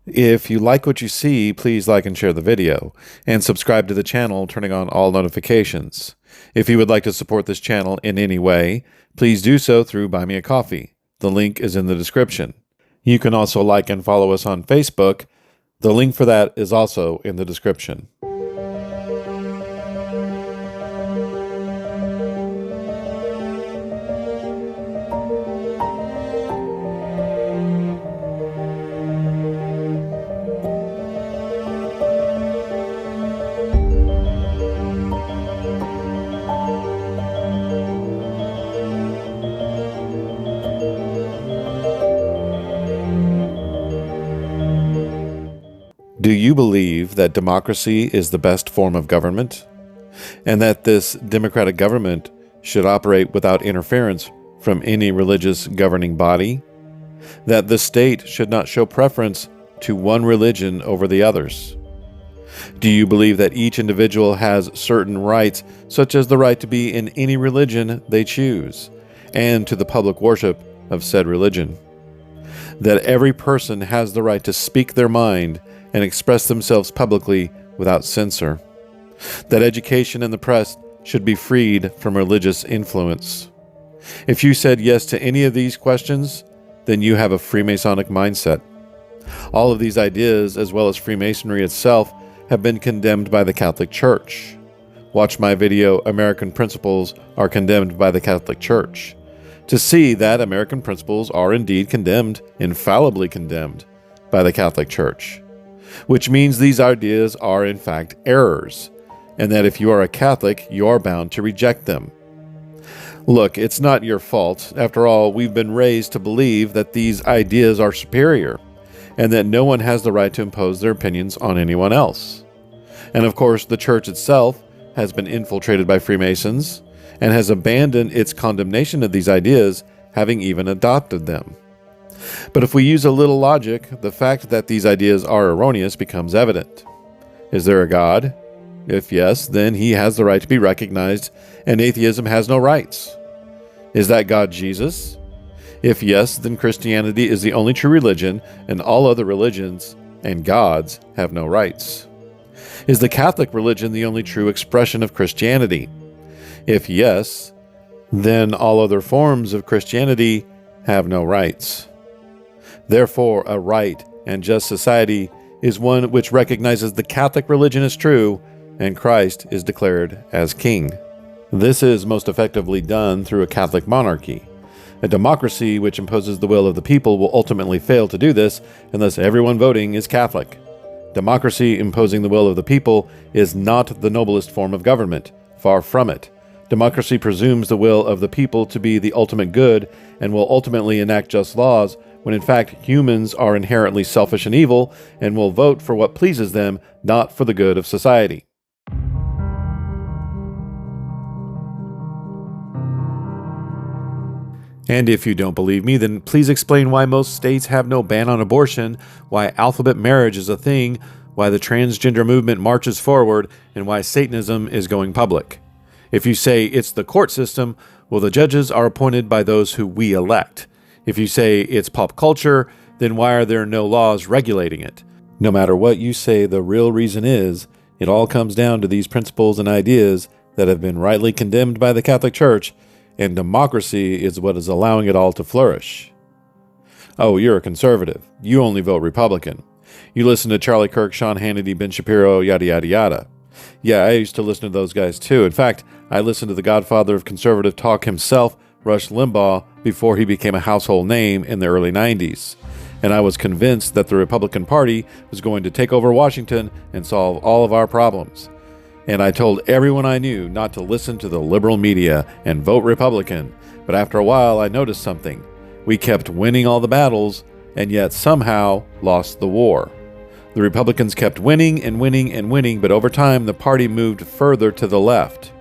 If you like what you see, please like and share the video, and subscribe to the channel, turning on all notifications. If you would like to support this channel in any way, please do so through Buy Me a Coffee. The link is in the description. You can also like and follow us on Facebook. The link for that is also in the description. Do you believe that democracy is the best form of government, and that this democratic government should operate without interference from any religious governing body? That the state should not show preference to one religion over the others? Do you believe that each individual has certain rights, such as the right to be in any religion they choose, and to the public worship of said religion? That every person has the right to speak their mind and express themselves publicly without censor? That education and the press should be freed from religious influence? If you said yes to any of these questions, then you have a Freemasonic mindset. All of these ideas, as well as Freemasonry itself, have been condemned by the Catholic Church. Watch my video, American Principles Are Condemned by the Catholic Church, to see that American principles are indeed condemned, infallibly condemned, by the Catholic Church. Which means these ideas are in fact errors, and that if you are a Catholic, you are bound to reject them. Look, it's not your fault. After all, we've been raised to believe that these ideas are superior, and that no one has the right to impose their opinions on anyone else. And of course, the Church itself has been infiltrated by Freemasons, and has abandoned its condemnation of these ideas, having even adopted them. But if we use a little logic, the fact that these ideas are erroneous becomes evident. Is there a God? If yes, then he has the right to be recognized, and atheism has no rights. Is that God Jesus? If yes, then Christianity is the only true religion, and all other religions and gods have no rights. Is the Catholic religion the only true expression of Christianity? If yes, then all other forms of Christianity have no rights. Therefore, a right and just society is one which recognizes the Catholic religion as true and Christ is declared as king. This is most effectively done through a Catholic monarchy. A democracy which imposes the will of the people will ultimately fail to do this unless everyone voting is Catholic. Democracy imposing the will of the people is not the noblest form of government. Far from it. Democracy presumes the will of the people to be the ultimate good and will ultimately enact just laws, when in fact humans are inherently selfish and evil and will vote for what pleases them, not for the good of society. And if you don't believe me, then please explain why most states have no ban on abortion, why alphabet marriage is a thing, why the transgender movement marches forward, and why Satanism is going public. If you say it's the court system, well, the judges are appointed by those who we elect. If you say it's pop culture, then why are there no laws regulating it? No matter what you say the real reason is, it all comes down to these principles and ideas that have been rightly condemned by the Catholic Church, and democracy is what is allowing it all to flourish. Oh, you're a conservative. You only vote Republican. You listen to Charlie Kirk, Sean Hannity, Ben Shapiro, yada yada yada. Yeah, I used to listen to those guys too. In fact, I listened to the godfather of conservative talk himself, Rush Limbaugh, before he became a household name in the early 90s. And I was convinced that the Republican Party was going to take over Washington and solve all of our problems. And I told everyone I knew not to listen to the liberal media and vote Republican. But after a while, I noticed something. We kept winning all the battles, and yet somehow lost the war. The Republicans kept winning and winning and winning, but over time the party moved further to the left.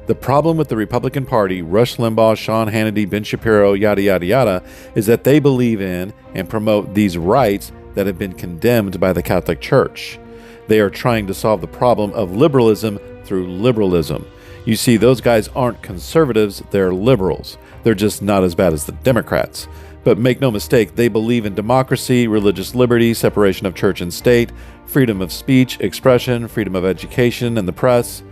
The problem with the Republican Party, Rush Limbaugh, Sean Hannity, Ben Shapiro, yada yada yada, is that they believe in and promote these rights that have been condemned by the Catholic Church. They are trying to solve the problem of liberalism through liberalism. You see, those guys aren't conservatives, they're liberals. They're just not as bad as the Democrats. But make no mistake, they believe in democracy, religious liberty, separation of church and state, freedom of speech, expression, freedom of education, and the press.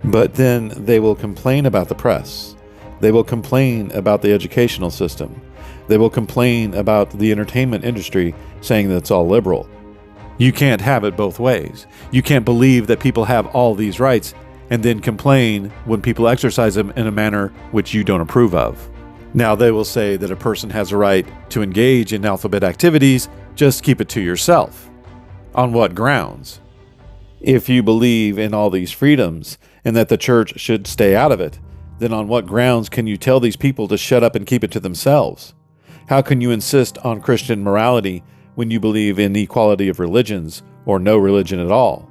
But then they will complain about the press. They will complain about the educational system. They will complain about the entertainment industry, saying that it's all liberal. You can't have it both ways. You can't believe that people have all these rights and then complain when people exercise them in a manner which you don't approve of. Now, they will say that a person has a right to engage in alphabet activities, just keep it to yourself. On what grounds? If you believe in all these freedoms and that the church should stay out of it, then on what grounds can you tell these people to shut up and keep it to themselves? How can you insist on Christian morality when you believe in equality of religions or no religion at all?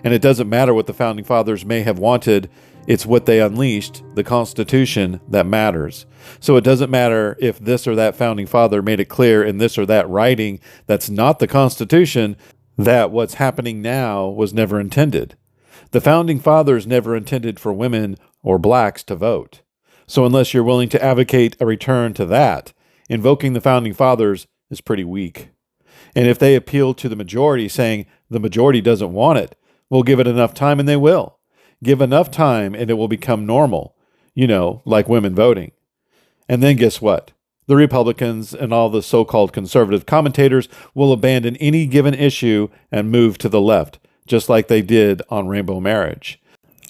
And it doesn't matter what the Founding Fathers may have wanted, it's what they unleashed, the Constitution, that matters. So it doesn't matter if this or that Founding Father made it clear in this or that writing that's not the Constitution, that what's happening now was never intended. The Founding Fathers never intended for women or blacks to vote. So unless you're willing to advocate a return to that, invoking the Founding Fathers is pretty weak. And if they appeal to the majority saying the majority doesn't want it, we'll give it enough time and they will. Give enough time and it will become normal, like women voting. And then guess what? The Republicans and all the so-called conservative commentators will abandon any given issue and move to the left, just like they did on rainbow marriage.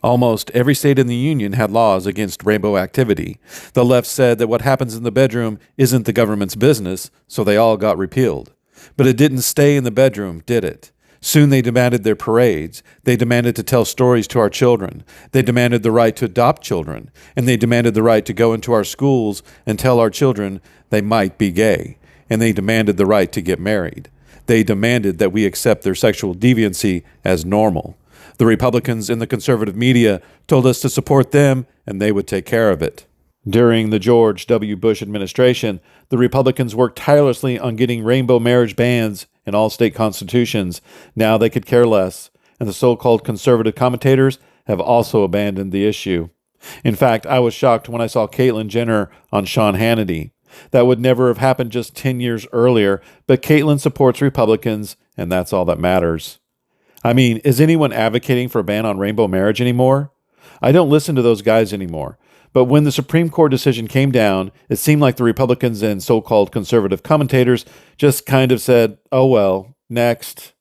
Almost every state in the Union had laws against rainbow activity. The left said that what happens in the bedroom isn't the government's business, so they all got repealed. But it didn't stay in the bedroom, did it? Soon they demanded their parades. They demanded to tell stories to our children. They demanded the right to adopt children. And they demanded the right to go into our schools and tell our children they might be gay. And they demanded the right to get married. They demanded that we accept their sexual deviancy as normal. The Republicans in the conservative media told us to support them and they would take care of it. During the George W. Bush administration, the Republicans worked tirelessly on getting rainbow marriage bans in all state constitutions. Now they could care less, and the so-called conservative commentators have also abandoned the issue. In fact, I was shocked when I saw Caitlyn Jenner on Sean Hannity. That would never have happened just 10 years earlier, but Caitlyn supports Republicans, and that's all that matters. I mean, is anyone advocating for a ban on rainbow marriage anymore? I don't listen to those guys anymore. But when the Supreme Court decision came down, it seemed like the Republicans and so-called conservative commentators just kind of said, oh well, next.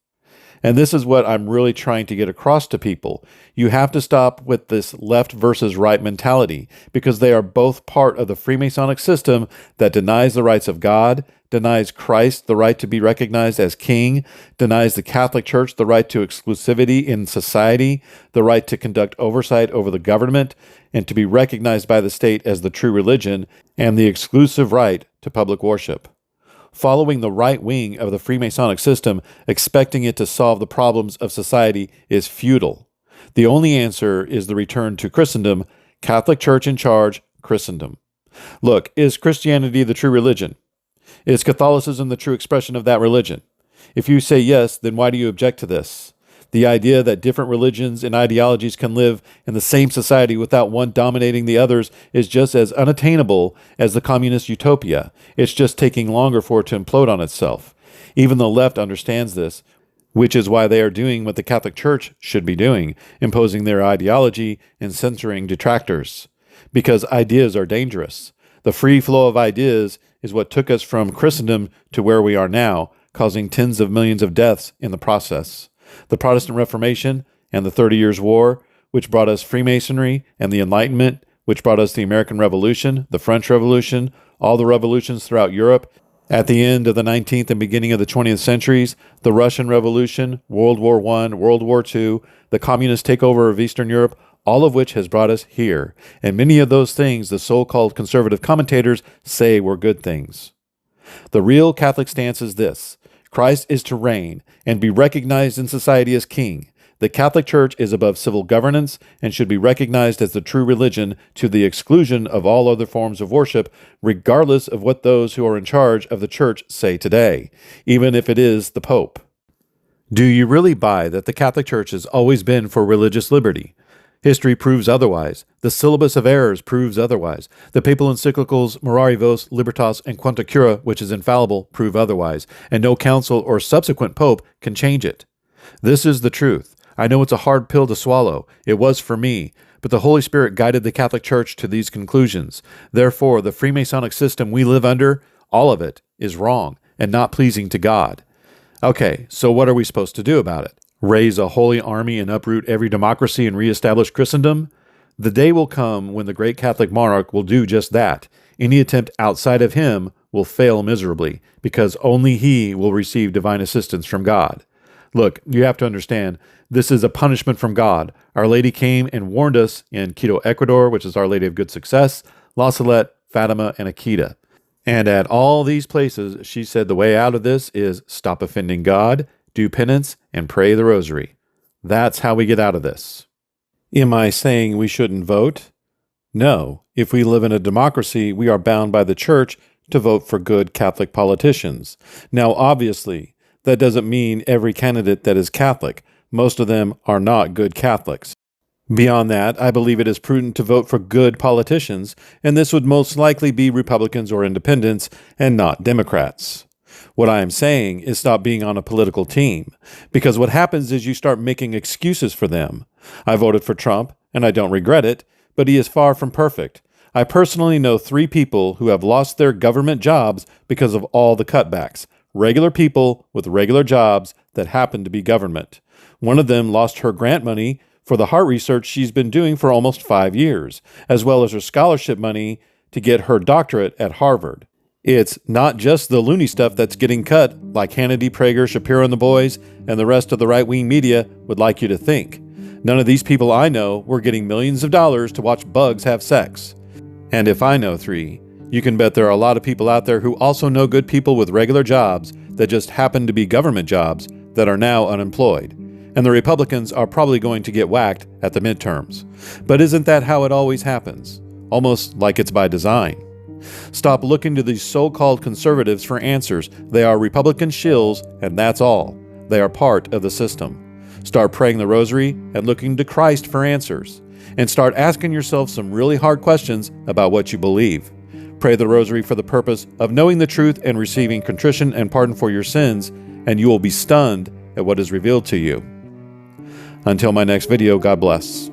And this is what I'm really trying to get across to people. You have to stop with this left versus right mentality, because they are both part of the Freemasonic system that denies the rights of God, denies Christ the right to be recognized as king, denies the Catholic Church the right to exclusivity in society, the right to conduct oversight over the government, and to be recognized by the state as the true religion, and the exclusive right to public worship. Following the right wing of the Freemasonic system, expecting it to solve the problems of society is futile. The only answer is the return to Christendom, Catholic Church in charge, Christendom. Look, is Christianity the true religion? Is Catholicism the true expression of that religion? If you say yes, then why do you object to this? The idea that different religions and ideologies can live in the same society without one dominating the others is just as unattainable as the communist utopia. It's just taking longer for it to implode on itself. Even the left understands this, which is why they are doing what the Catholic Church should be doing, imposing their ideology and censoring detractors. Because ideas are dangerous. The free flow of ideas is what took us from Christendom to where we are now, causing tens of millions of deaths in the process. The Protestant Reformation and the 30 Years' War, which brought us Freemasonry, and the Enlightenment, which brought us the American Revolution, the French Revolution, all the revolutions throughout Europe, at the end of the 19th and beginning of the 20th centuries, the Russian Revolution, World War I, World War II, the communist takeover of Eastern Europe, all of which has brought us here. And many of those things the so-called conservative commentators say were good things. The real Catholic stance is this: Christ is to reign and be recognized in society as king. The Catholic Church is above civil governance and should be recognized as the true religion to the exclusion of all other forms of worship, regardless of what those who are in charge of the Church say today, even if it is the Pope. Do you really buy that the Catholic Church has always been for religious liberty? History proves otherwise. The syllabus of errors proves otherwise. The papal encyclicals Morari Vos, Libertas, and Quanta Cura, which is infallible, prove otherwise, and no council or subsequent pope can change it. This is the truth. I know it's a hard pill to swallow. It was for me. But the Holy Spirit guided the Catholic Church to these conclusions. Therefore, the Freemasonic system we live under, all of it, is wrong and not pleasing to God. Okay, so what are we supposed to do about it? Raise a holy army and uproot every democracy and reestablish Christendom? The day will come when the great Catholic monarch will do just that. Any attempt outside of him will fail miserably, because only he will receive divine assistance from God. Look, you have to understand, this is a punishment from God. Our Lady came and warned us in Quito, Ecuador, which is Our Lady of Good Success, La Salette, Fatima, and Akita. And at all these places, she said the way out of this is stop offending God, do penance, and pray the rosary. That's how we get out of this. Am I saying we shouldn't vote? No. If we live in a democracy, we are bound by the Church to vote for good Catholic politicians. Now, obviously, that doesn't mean every candidate that is Catholic. Most of them are not good Catholics. Beyond that, I believe it is prudent to vote for good politicians, and this would most likely be Republicans or Independents and not Democrats. What I am saying is stop being on a political team, because what happens is you start making excuses for them. I voted for Trump, and I don't regret it, but he is far from perfect. I personally know 3 people who have lost their government jobs because of all the cutbacks. Regular people with regular jobs that happen to be government. One of them lost her grant money for the heart research she's been doing for almost 5 years, as well as her scholarship money to get her doctorate at Harvard. It's not just the loony stuff that's getting cut, like Hannity, Prager, Shapiro and the boys, and the rest of the right-wing media would like you to think. None of these people I know were getting millions of dollars to watch bugs have sex. And if I know 3, you can bet there are a lot of people out there who also know good people with regular jobs that just happen to be government jobs that are now unemployed. And the Republicans are probably going to get whacked at the midterms. But isn't that how it always happens? Almost like it's by design. Stop looking to these so-called conservatives for answers. They are Republican shills, and that's all. They are part of the system. Start praying the rosary and looking to Christ for answers. And start asking yourself some really hard questions about what you believe. Pray the rosary for the purpose of knowing the truth and receiving contrition and pardon for your sins, and you will be stunned at what is revealed to you. Until my next video, God bless.